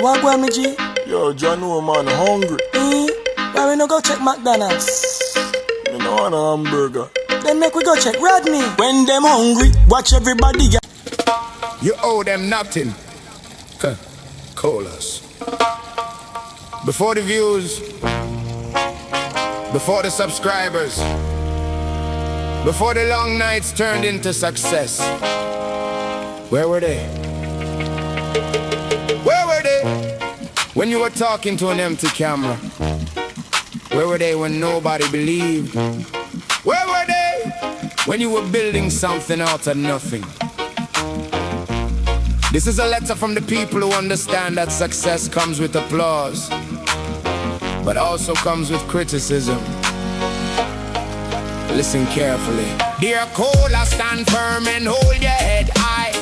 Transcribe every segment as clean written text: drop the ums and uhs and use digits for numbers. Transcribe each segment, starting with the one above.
What go me G? Yo, John, no man, hungry. Why we no go check McDonald's? Me no want a hamburger. Then make we go check Rodney. When them hungry, watch everybody get. You owe them nothing. Colaz. Before the views, before the subscribers, before the long nights turned into success, where were they? Where were they when you were talking to an empty camera? Where were they when nobody believed? Where were they when you were building something out of nothing? This is a letter from the people who understand that success comes with applause, but also comes with criticism. Listen carefully. Dear Colaz, stand firm and hold your head high.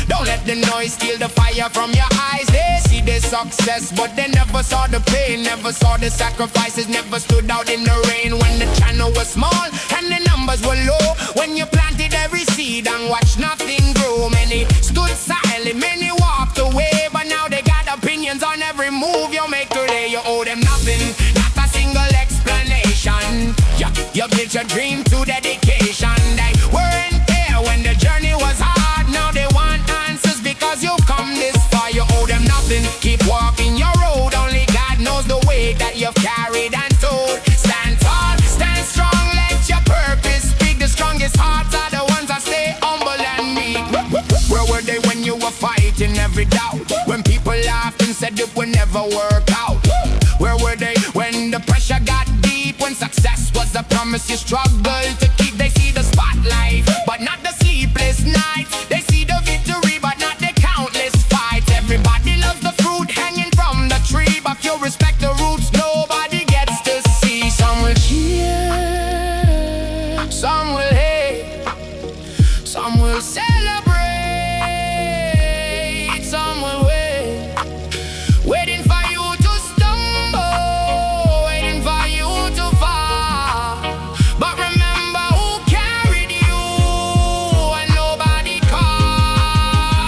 Don't let the noise steal the fire from your eyes. They see the success, but they never saw the pain, never saw the sacrifices, never stood out in the rain when the channel was small and the numbers were low. When you planted every seed and watched nothing grow, many stood silent, many walked away, but now they got opinions on every move you make today. You owe them nothing, not a single explanation. You built your dream to dedication. They weren't there when the journey was hard. Now they want answers because you've come this far. You owe them nothing. Keep walking your road. Only God knows the weight that you've carried and told. Stand tall, stand strong. Let your purpose speak. The strongest hearts are the ones that stay humble and meek. Where were they when you were fighting every doubt? When people laughed and said it would never work out? Where were they when the pressure got deep? When success was the promise you struggled to keep? They see the spotlight, but not the sleepless nights. They see the victory, but not the countless fights. Everybody loves the fruit hanging from the tree, but if you respect the roots, nobody gets to see. Some will cheer, some will hate, some will celebrate, some will wait, waiting for you to stumble, waiting for you to fall. But remember who carried you and nobody called.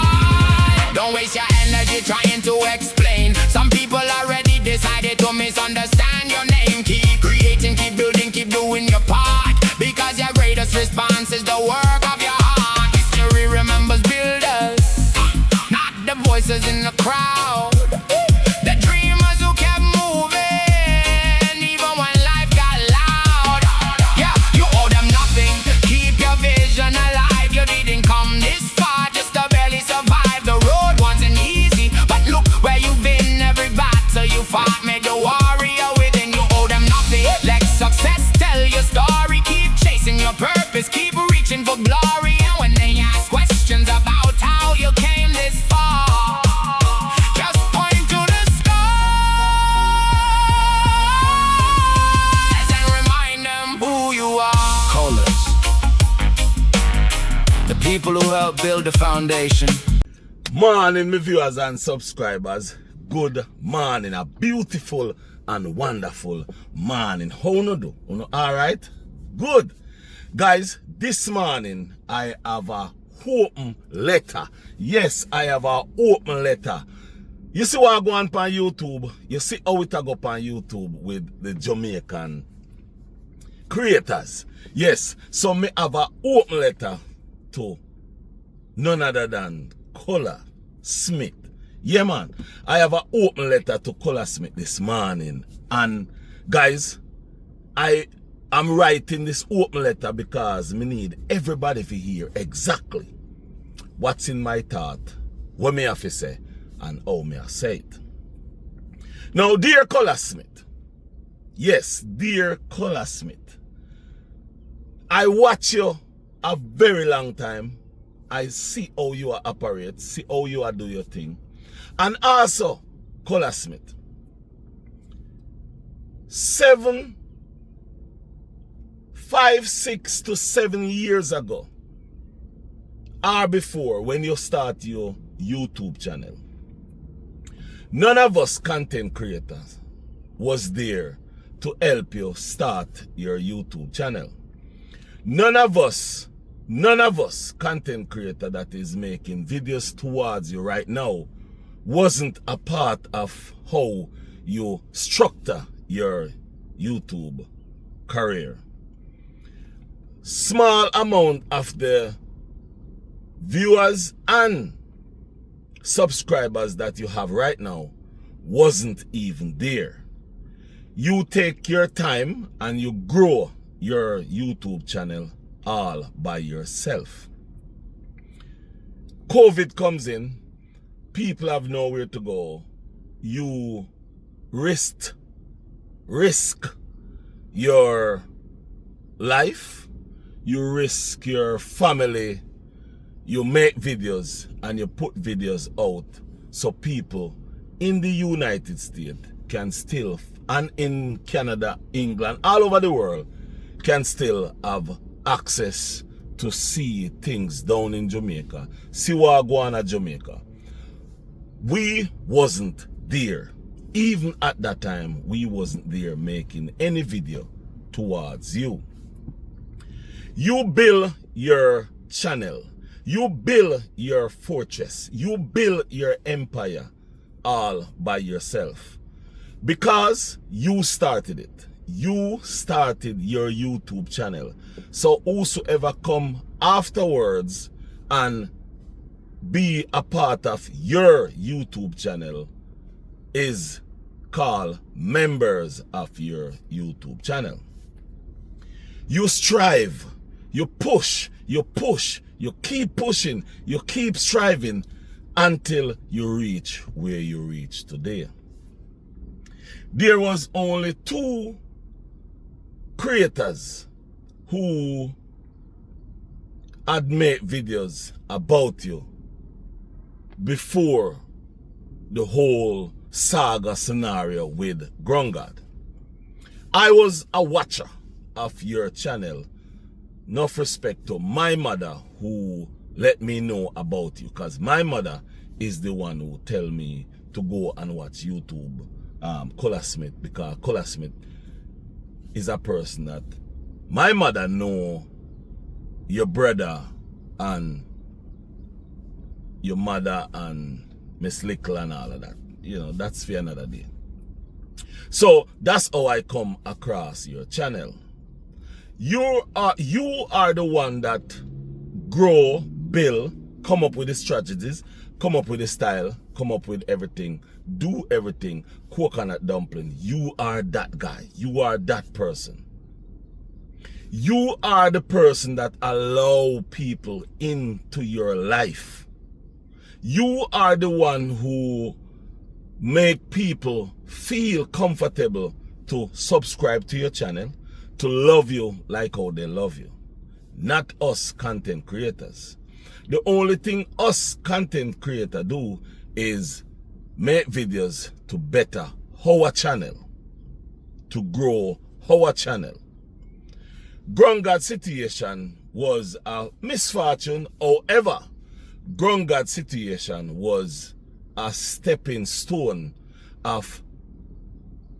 Don't waste your energy trying to explain. Some people already decided to misunderstand your name. Keep creating, keep building, keep doing your part, because your greatest response is the work of your heart. History remembers builders, not the voices in the crowd. The dreamers who kept moving even when life got loud. Yeah, you owe them nothing. Keep your vision alive. You didn't come this far just to barely survive. The road wasn't easy, but look where you've been. Every battle you fought made the warrior within. You owe them nothing. Let success tell your story. Keep chasing your purpose. Keep reaching for glory. And when they ask questions about how you came this far, just point to the stars and remind them who you are. Colaz. The people who helped build the foundation. Morning, my viewers and subscribers. Good morning, a beautiful and wonderful morning. How you do? You alright? Good. Guys, this morning I have a open letter. Yes, I have a open letter. You see what I go on YouTube? You see how it go on YouTube with the Jamaican creators. Yes, so me have a open letter to none other than Colaz Smith. Yeah, man. I have an open letter to Colasmit this morning. And guys, I am writing this open letter because me need everybody to hear exactly what's in my thought, what me have to say, and how me I say it. Now, dear Colasmit, yes, dear Colasmit, I watch you a very long time. I see how you are operate, see how you are do your thing. And also, Colasmit, 5, 6 to 7 years ago, or before, when you start your YouTube channel, none of us content creators was there to help you start your YouTube channel. None of us content creator that is making videos towards you right now wasn't a part of how you structure your YouTube career. Small amount of the viewers and subscribers that you have right now wasn't even there. You take your time and you grow your YouTube channel all by yourself. COVID comes in, people have nowhere to go. You risk your life, you risk your family, you make videos and you put videos out so people in the United States can still, and in Canada, England, all over the world, can still have access to see things down in Jamaica, see what go on at Jamaica. We wasn't there. Even at that time, we wasn't there making any video towards you. You build your channel, you build your fortress, you build your empire all by yourself. Because you started it. You started your YouTube channel. So whosoever come afterwards and be a part of your YouTube channel is called members of your YouTube channel. You strive, you push, you keep pushing, you keep striving until you reach where you reach today. There was only 2 creators who had made videos about you before the whole saga scenario with Grongad. I was a watcher of your channel, enough respect to my mother who let me know about you, because my mother is the one who tell me to go and watch YouTube Colasmit, because Colasmit is a person that my mother know your brother and your mother and Miss Little and all of that. You know, that's for another day. So that's how I come across your channel. You are the one that grow, build, come up with the strategies, come up with the style, come up with everything, do everything, coconut dumpling. You are that guy. You are that person. You are the person that allow people into your life. You are the one who make people feel comfortable to subscribe to your channel, to love you like how they love you. Not us content creators. The only thing us content creators do is make videos to better our channel, to grow our channel. Grongad situation was a misfortune. However, Grongad situation was a stepping stone of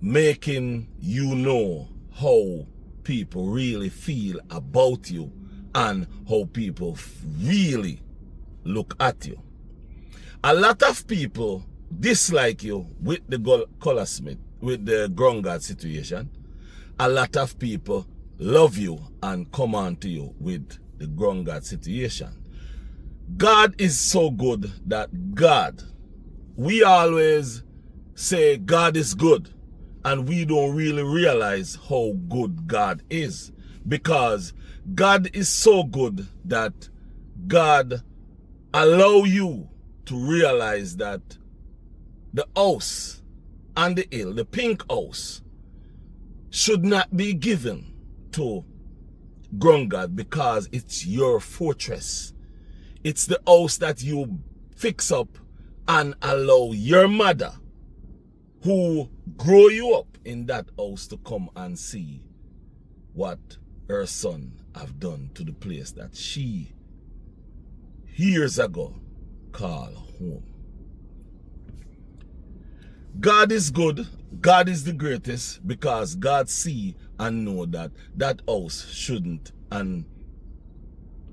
making you know how people really feel about you and how people really look at you. A lot of people dislike you with the Colasmit, with the Grongad situation. A lot of people love you and come on to you with the Grongad situation. God is so good that God, we always say God is good, and we don't really realize how good God is, because God is so good that God allow you to realize that the house and the hill, the pink house, should not be given to Grongad because it's your fortress. It's the house that you fix up and allow your mother, who grow you up in that house, to come and see what her son have done to the place that she years ago called home. God is good. God is the greatest, because God see and know that that house shouldn't, and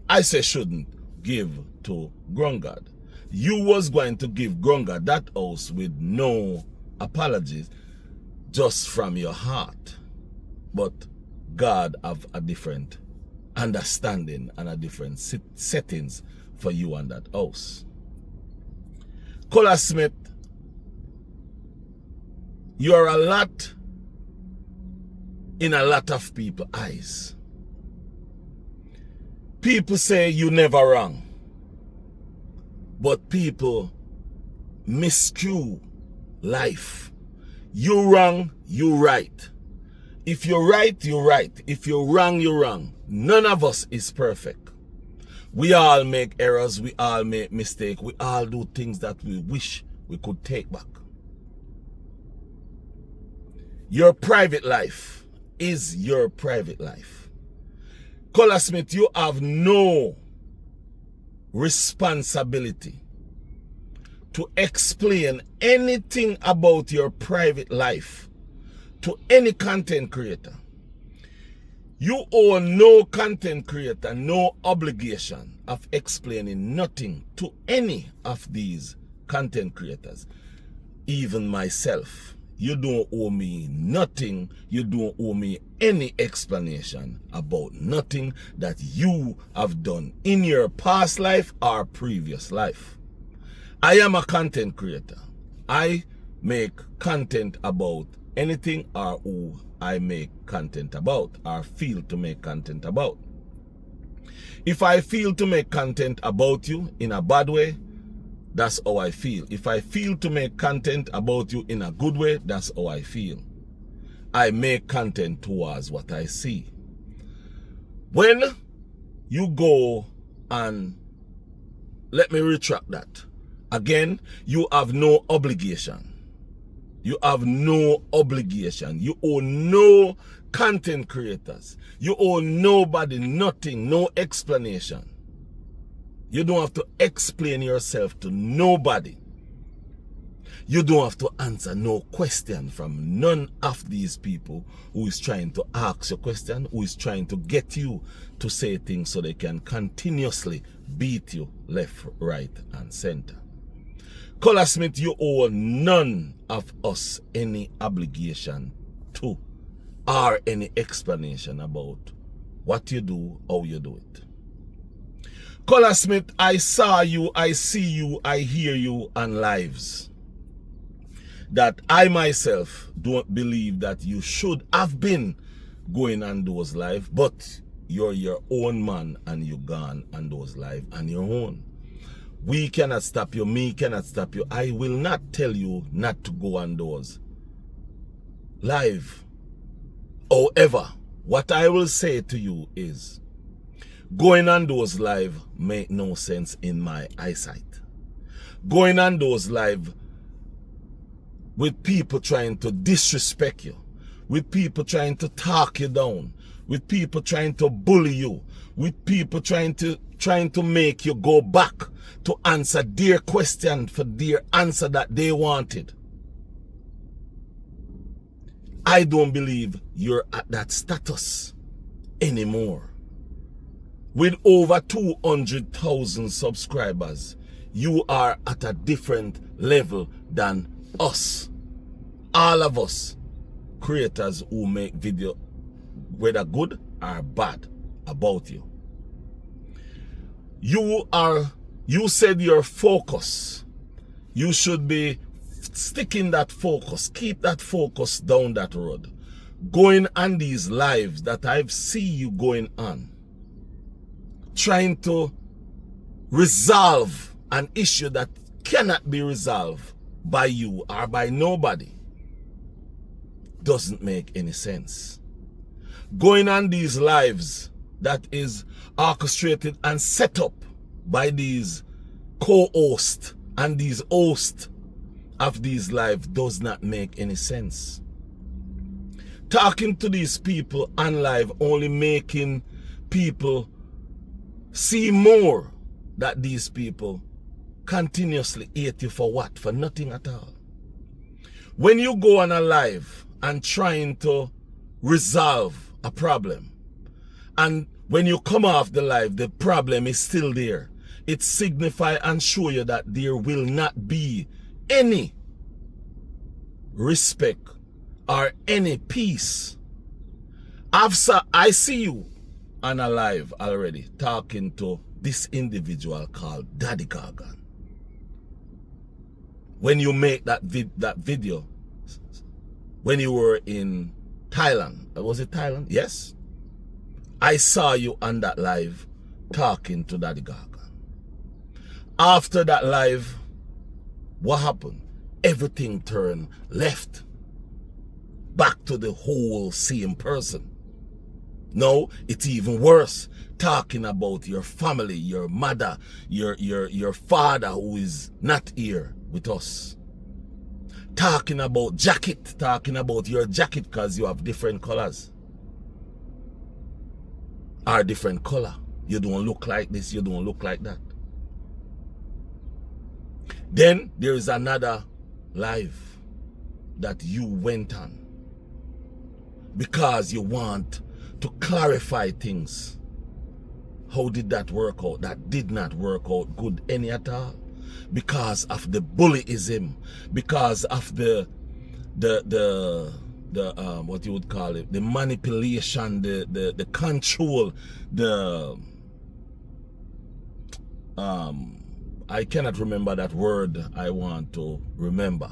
I say shouldn't, give to Grongad. you was going to give Grunga that house with no apologies, just from your heart. But God have a different understanding and a different settings for you and that house. Colaz Smith, you are a lot in a lot of people's eyes. People say you never wrong, but people miscue life. You wrong, you right. If you're right, you're right. If you're wrong, you're wrong. None of us is perfect. We all make errors, we all make mistakes, we all do things that we wish we could take back. Your private life is your private life. Colaz Smith, you have no responsibility to explain anything about your private life to any content creator. You owe no content creator no obligation of explaining nothing to any of these content creators. Even myself, you don't owe me nothing. You don't owe me any explanation about nothing that you have done in your past life or previous life. I am a content creator. I make content about anything or who I make content about or feel to make content about. If I feel to make content about you in a bad way, that's how I feel. If I feel to make content about you in a good way, that's how I feel. I make content towards what I see. When you go and, let me retract that. Again, you have no obligation. You have no obligation. You owe no content creators. You owe nobody nothing, no explanation. You don't have to explain yourself to nobody. You don't have to answer no question from none of these people who is trying to ask you a question, who is trying to get you to say things so they can continuously beat you left, right, and center. Colaz Smith, you owe none of us any obligation to or any explanation about what you do, how you do it. Colaz Smith, I saw you, I see you, I hear you on lives that I myself don't believe that you should have been going on those lives, but you're your own man and you gone on those lives on your own. We cannot stop you, me cannot stop you. I will not tell you not to go on those live. However, what I will say to you is, going on those live make no sense in my eyesight. Going on those live with people trying to disrespect you, with people trying to talk you down, with people trying to bully you, with people trying to make you go back to answer their question for their answer that they wanted. I don't believe you're at that status anymore. With over 200,000 subscribers, you are at a different level than us. All of us creators who make video, whether good or bad, about you. You said your focus. You should be sticking that focus. Keep that focus down that road. Going on these lives that I've seen you going on, trying to resolve an issue that cannot be resolved by you or by nobody, doesn't make any sense. Going on these lives that is orchestrated and set up by these co-hosts and these hosts of these lives does not make any sense. Talking to these people on live only making people see more that these people continuously hate you for what? For nothing at all. When you go on a live and trying to resolve a problem, and when you come off the live, the problem is still there, it signify and show you that there will not be any respect or any peace. I see you on a live already talking to this individual called Daddy Gargan. When you make that video, when you were in Thailand, was it Thailand? Yes. I saw you on that live talking to Daddy Gargan. After that live, what happened? Everything turned left. Back to the whole same person. No, it's even worse. Talking about your family, your mother, your father who is not here with us. Talking about jacket, talking about your jacket because you have different colors. Or different color. You don't look like this, you don't look like that. Then there is another live that you went on because you want to clarify things. How did that work out? That did not work out good any at all. Because of the bullyism, because of the what you would call it, the manipulation, the control, I cannot remember that word I want to remember.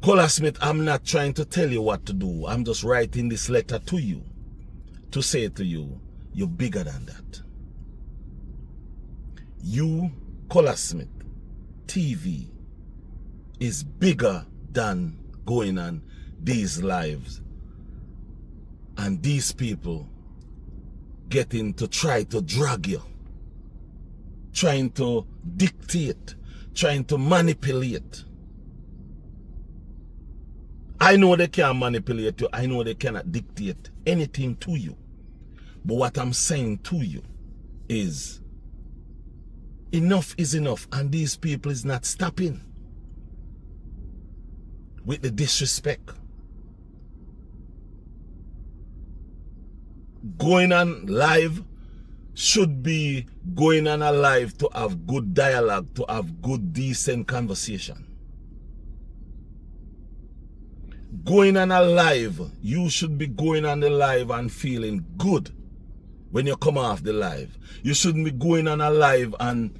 Colasmit, I'm not trying to tell you what to do. I'm just writing this letter to you to say to you, you're bigger than that. You, Colasmit TV, is bigger than going on these lives and these people getting to try to drag you, trying to dictate, trying to manipulate. I know they can't manipulate you. I know they cannot dictate anything to you. But what I'm saying to you is enough is enough, and these people is not stopping with the disrespect. Going on live should be going on a live to have good dialogue, to have good decent conversation. Going on a live, you should be going on the live and feeling good when you come off the live. You shouldn't be going on a live and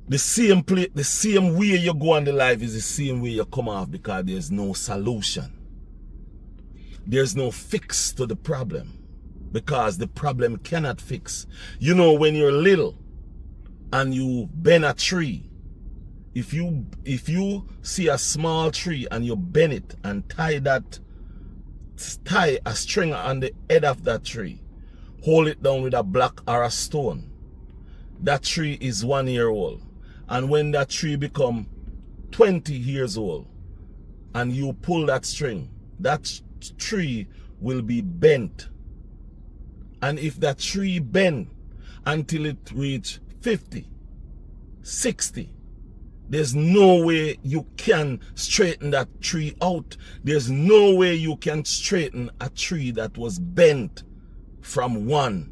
the same way you go on the live is the same way you come off, because there's no solution. There's no fix to the problem, because the problem cannot fix. You know, when you're little and you bend a tree, if you see a small tree and you bend it and tie a string on the head of that tree, hold it down with a block or a stone, that tree is 1 year old. And when that tree become 20 years old and you pull that string, that tree will be bent. And if that tree bend until it reach 50, 60, there's no way you can straighten that tree out. There's no way you can straighten a tree that was bent from 1.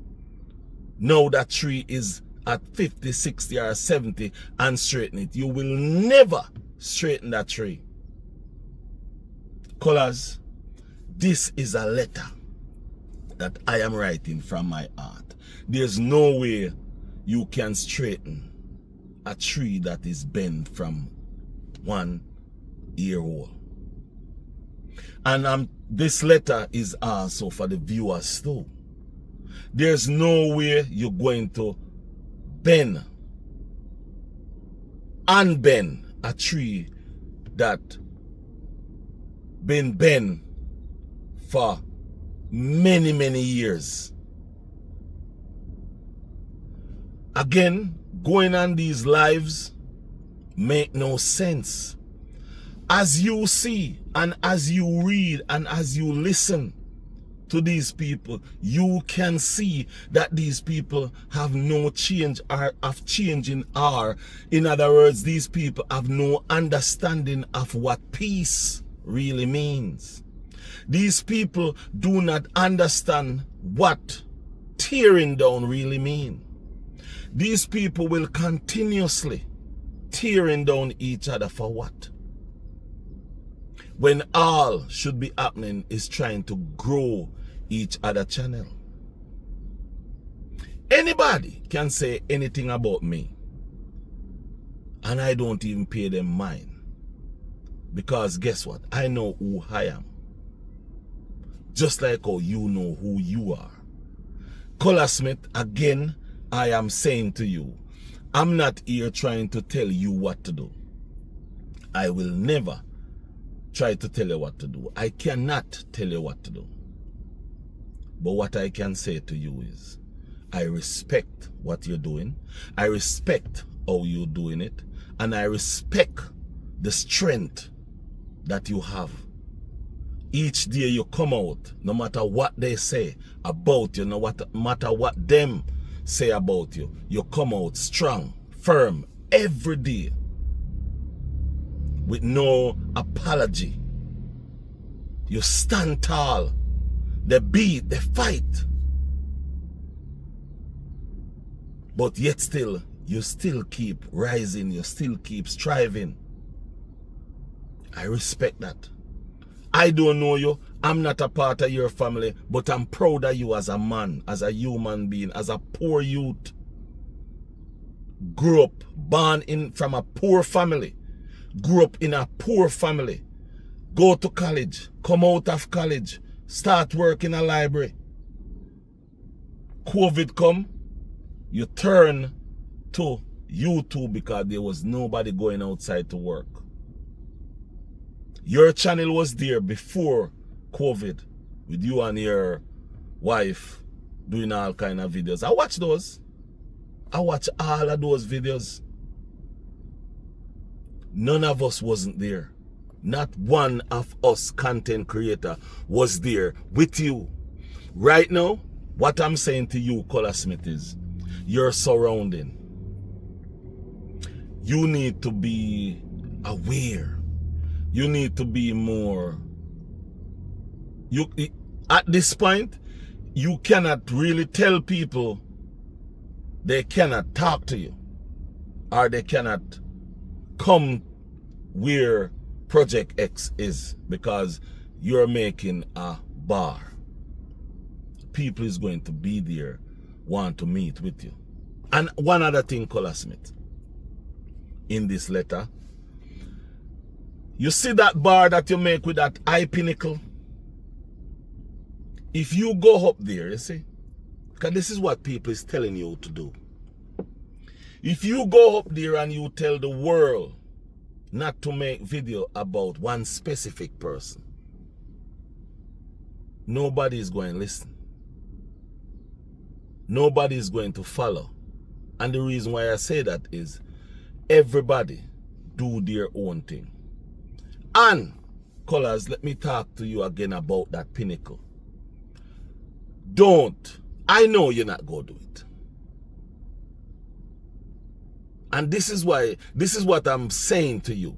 Now that tree is at 50, 60 or 70 and straighten it. You will never straighten that tree. Colaz, this is a letter that I am writing from my heart. There's no way you can straighten a tree that is bent from 1 year old. And this letter is also for the viewers too. There's no way you're going to unbend a tree that been bent for many, many years. Again, going on these lives make no sense. As you see and as you read and as you listen to these people, you can see that these people have no change or of changing, or in other words, these people have no understanding of what peace really means. These people do not understand what tearing down really mean? These people will continuously tearing down each other for what? When all should be happening is trying to grow each other channel. Anybody can say anything about me, and I don't even pay them mind. Because guess what? I know who I am. Just like how you know who you are. Colasmit, again, I am saying to you, I'm not here trying to tell you what to do. I will never try to tell you what to do. I cannot tell you what to do. But what I can say to you is, I respect what you're doing. I respect how you're doing it. And I respect the strength that you have. Each day you come out, no matter what they say about you, no matter what them say about you, you come out strong, firm, every day, with no apology. You stand tall. They beat, they fight. But yet still, you still keep rising, you still keep striving. I respect that. I don't know you, I'm not a part of your family, but I'm proud of you as a man, as a human being, as a poor youth. Grew up, born from a poor family. Grew up in a poor family. Go to college, come out of college, start work in a library. COVID come, you turn to YouTube because there was nobody going outside to work. Your channel was there before COVID with you and your wife doing all kind of videos. I watch those. I watch all of those videos. None of us wasn't there. Not one of us content creator was there with you. Right now, what I'm saying to you, Colasmit, is your surrounding. You need to be aware. You need to be more. At this point, you cannot really tell people they cannot talk to you, or they cannot come where Project X is, because you're making a bar. People is going to be there, want to meet with you. And one other thing, Colasmit, in this letter, you see that bar that you make with that high pinnacle? If you go up there, you see, because this is what people is telling you to do. If you go up there and you tell the world not to make video about one specific person, nobody is going to listen. Nobody is going to follow. And the reason why I say that is everybody do their own thing. And, Colaz, let me talk to you again about that pinnacle. Don't. I know you're not going to do it. And this is what I'm saying to you.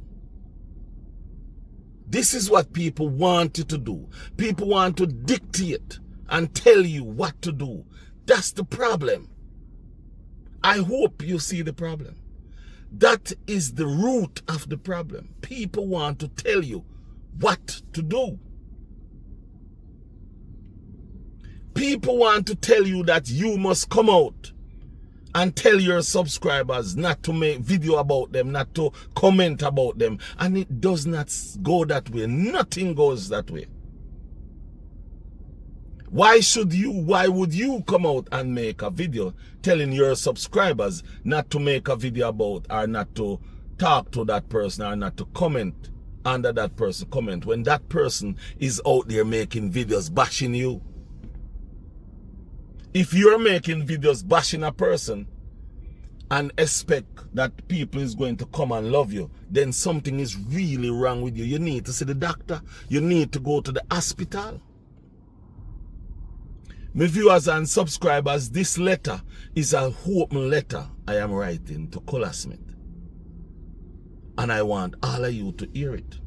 This is what people want you to do. People want to dictate and tell you what to do. That's the problem. I hope you see the problem. That is the root of the problem. People want to tell you what to do. People want to tell you that you must come out and tell your subscribers not to make video about them, not to comment about them. And it does not go that way. Nothing goes that way. Why would you come out and make a video telling your subscribers not to make a video about, or not to talk to that person, or not to comment under that person's comment, when that person is out there making videos bashing you? If you're making videos bashing a person and expect that people is going to come and love you, then something is really wrong with you. You need to see the doctor. You need to go to the hospital. My viewers and subscribers, this letter is a open letter I am writing to Colasmit. And I want all of you to hear it.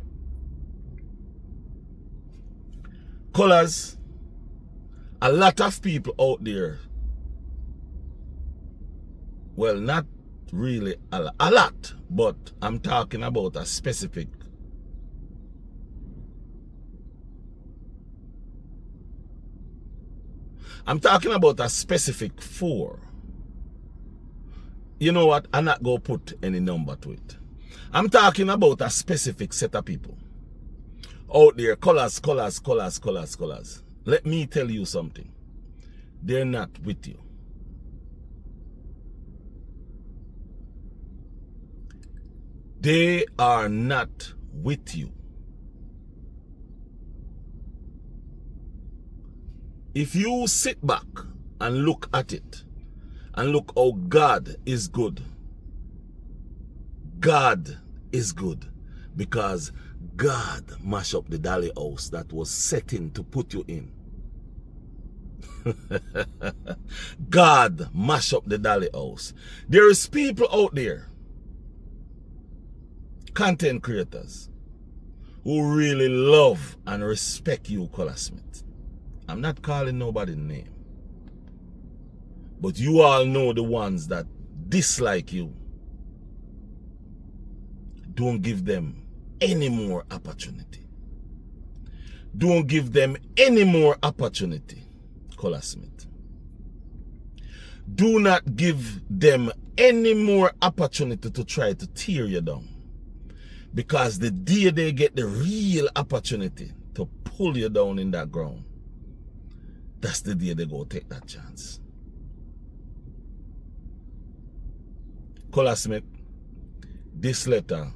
Colaz, a lot of people out there Well, not really a lot, but I'm talking about a specific. I'm talking about a specific 4. You know what? I'm not going to put any number to it. I'm talking about a specific set of people out there. Colaz. Let me tell you something. They're not with you. They are not with you. If you sit back and look at it, and look how God is good. God is good because God mashed up the dolly house that was setting to put you in. God mashed up the dolly house. There is people out there, content creators, who really love and respect you, Colasmit. I'm not calling nobody's name. But you all know the ones that dislike you. Don't give them any more opportunity. Don't give them any more opportunity, Colasmit. Do not give them any more opportunity to try to tear you down. Because the day they get the real opportunity to pull you down in that ground, that's the day they go take that chance. Colasmit, this letter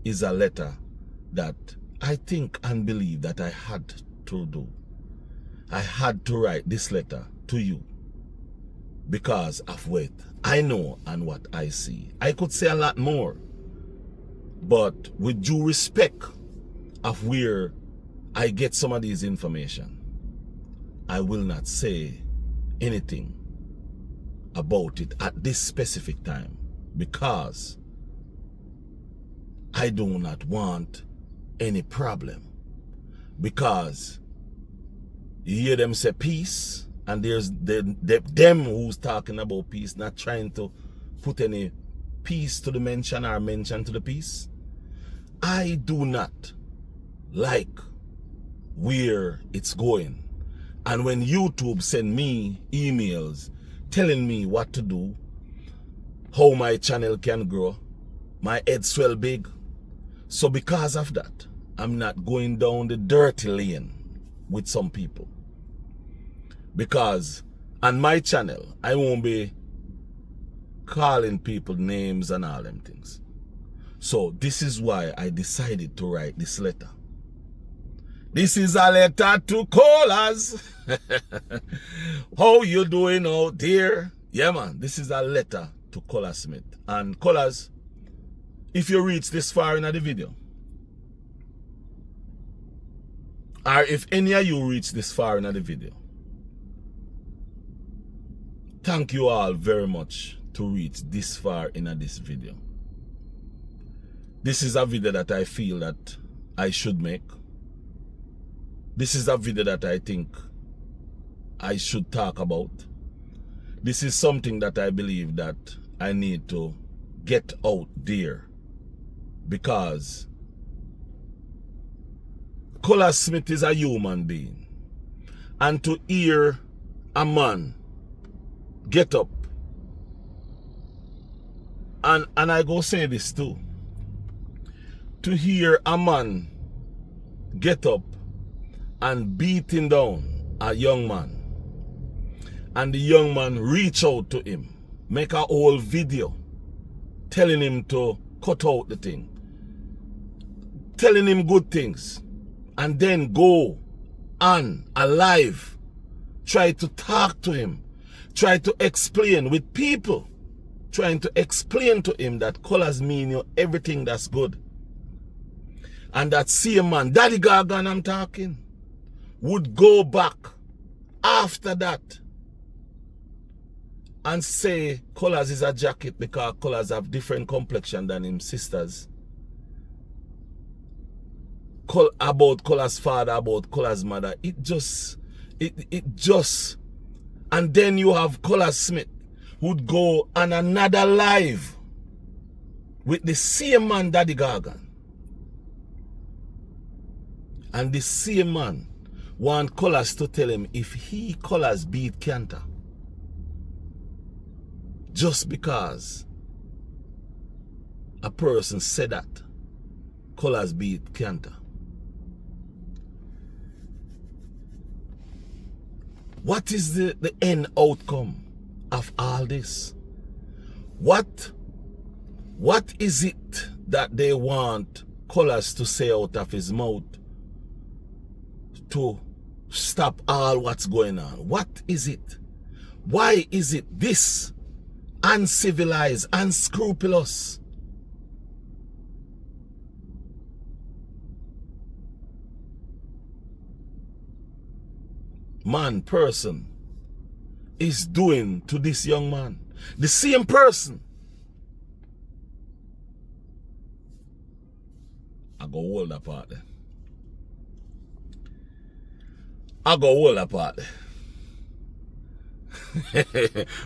is a letter that I think and believe that I had to do. I had to write this letter to you because of what I know and what I see. I could say a lot more, but with due respect of where I get some of these information, I will not say anything about it at this specific time because I do not want any problem. Because you hear them say peace, and there's them who's talking about peace, not trying to put any peace to the mention or mention to the peace. I do not like where it's going. And when YouTube send me emails telling me what to do, how my channel can grow, my head swell big. So because of that, I'm not going down the dirty lane with some people. Because on my channel, I won't be calling people names and all them things. So this is why I decided to write this letter. This is a letter to Colaz. How you doing out there? Yeah, man, this is a letter to Colasmit. And Colaz, if you reach this far in the video, or if any of you reach this far in the video, thank you all very much to reach this far in this video. This is a video that I feel that I should make. This is a video that I think I should talk about. This is something that I believe that I need to get out there. Because Colaz Smith is a human being. And to hear a man get up, and I go say this too, to hear a man get up and beating down a young man, and the young man reach out to him, make a whole video telling him to cut out the thing, telling him good things, and then go on alive, try to talk to him, try to explain with people, trying to explain to him that colors mean you everything that's good. And that same man, Daddy Gargan I'm talking, would go back after that and say Colaz is a jacket because Colaz have different complexion than him sisters. About Colaz father, about Colaz mother. It just, and then you have Colaz Smith would go on another live with the same man, Daddy Gargan. And the same man want Colaz to tell him if he, Colaz, beat Cantor. Just because a person said that Colaz beat Cantor. What is the end outcome of all this? What is it that they want Colaz to say out of his mouth to stop all what's going on? What is it? Why is it this uncivilized, unscrupulous? Person is doing to this young man? The same person. I go hold that part there.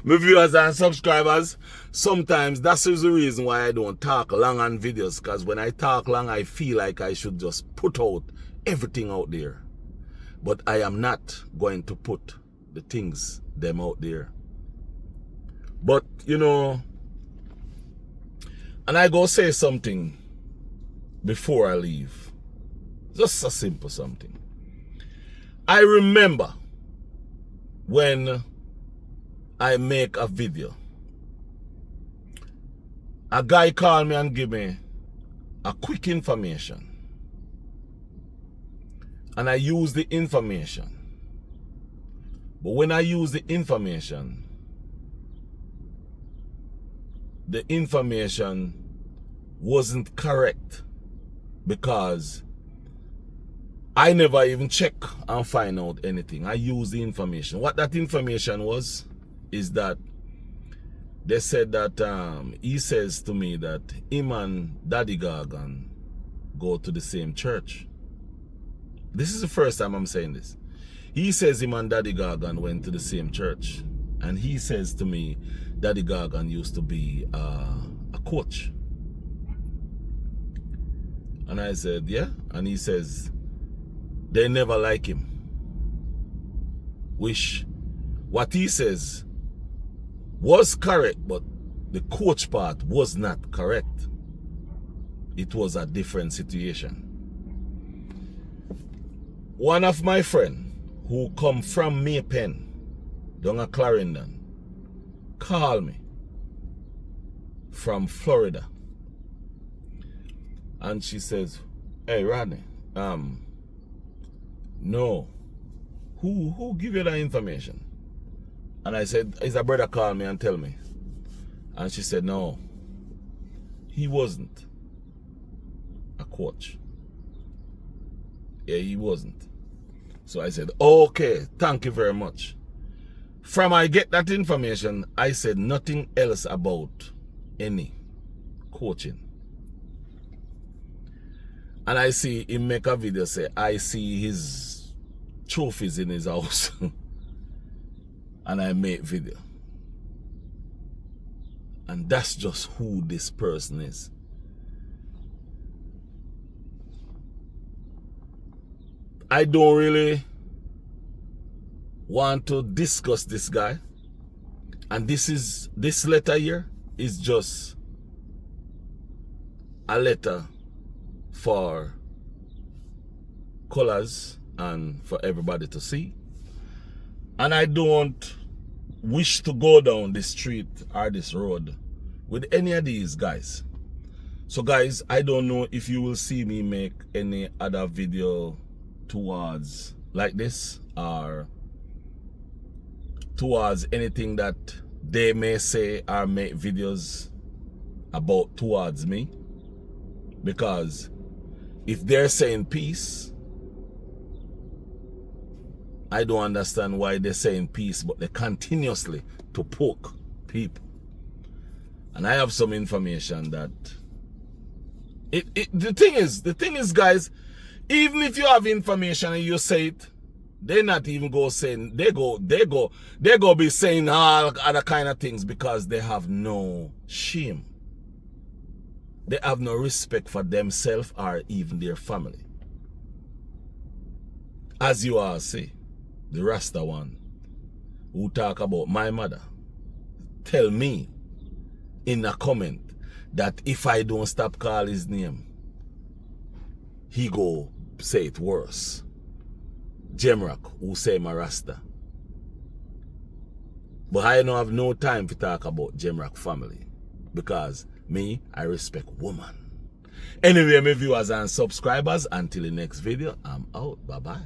My viewers and subscribers, sometimes that is the reason why I don't talk long on videos, because when I talk long, I feel like I should just put out everything out there. But I am not going to put the things them out there. But, you know, and I go say something before I leave. Just a simple something. I remember when I make a video, a guy called me and give me a quick information. And I use the information. But when I use the information wasn't correct, because I never even check and find out anything. I use the information. What that information was is that they said that he says to me that him and Daddy Gargan go to the same church. This is the first time I'm saying this. He says him and Daddy Gargan went to the same church. And he says to me, Daddy Gargan used to be a coach. And I said, yeah. And he says, they never like him. Which, what he says was correct, but the coach part was not correct. It was a different situation. One of my friend who come from Maypen, down at Clarendon, called me from Florida. And she says, hey Rodney, no. Who give you that information? And I said, is a brother called me and tell me. And she said, no, he wasn't a coach. Yeah, he wasn't. So I said, okay, thank you very much. From I get that information, I said nothing else about any coaching. And I see him make a video say, I see his trophies in his house. And I make video. And that's just who this person is. I don't really want to discuss this guy. And this letter here is just a letter for Colaz and for everybody to see. And I don't wish to go down this street or this road with any of these guys. So guys, I don't know if you will see me make any other video towards like this or towards anything that they may say or make videos about towards me. Because if they're saying peace, I don't understand why they're saying peace, but they continuously to poke people. And I have some information that the thing is, guys, even if you have information and you say it, They not even go saying, they go be saying all other kind of things because they have no shame. They have no respect for themselves or even their family. As you all see, the Rasta one who talk about my mother, tell me in a comment that if I don't stop call his name, he go say it worse. Jemrock, who say my Rasta. But I don't have no time to talk about Jemrock family. Because me, I respect woman. Anyway, my viewers and subscribers, until the next video, I'm out. Bye-bye.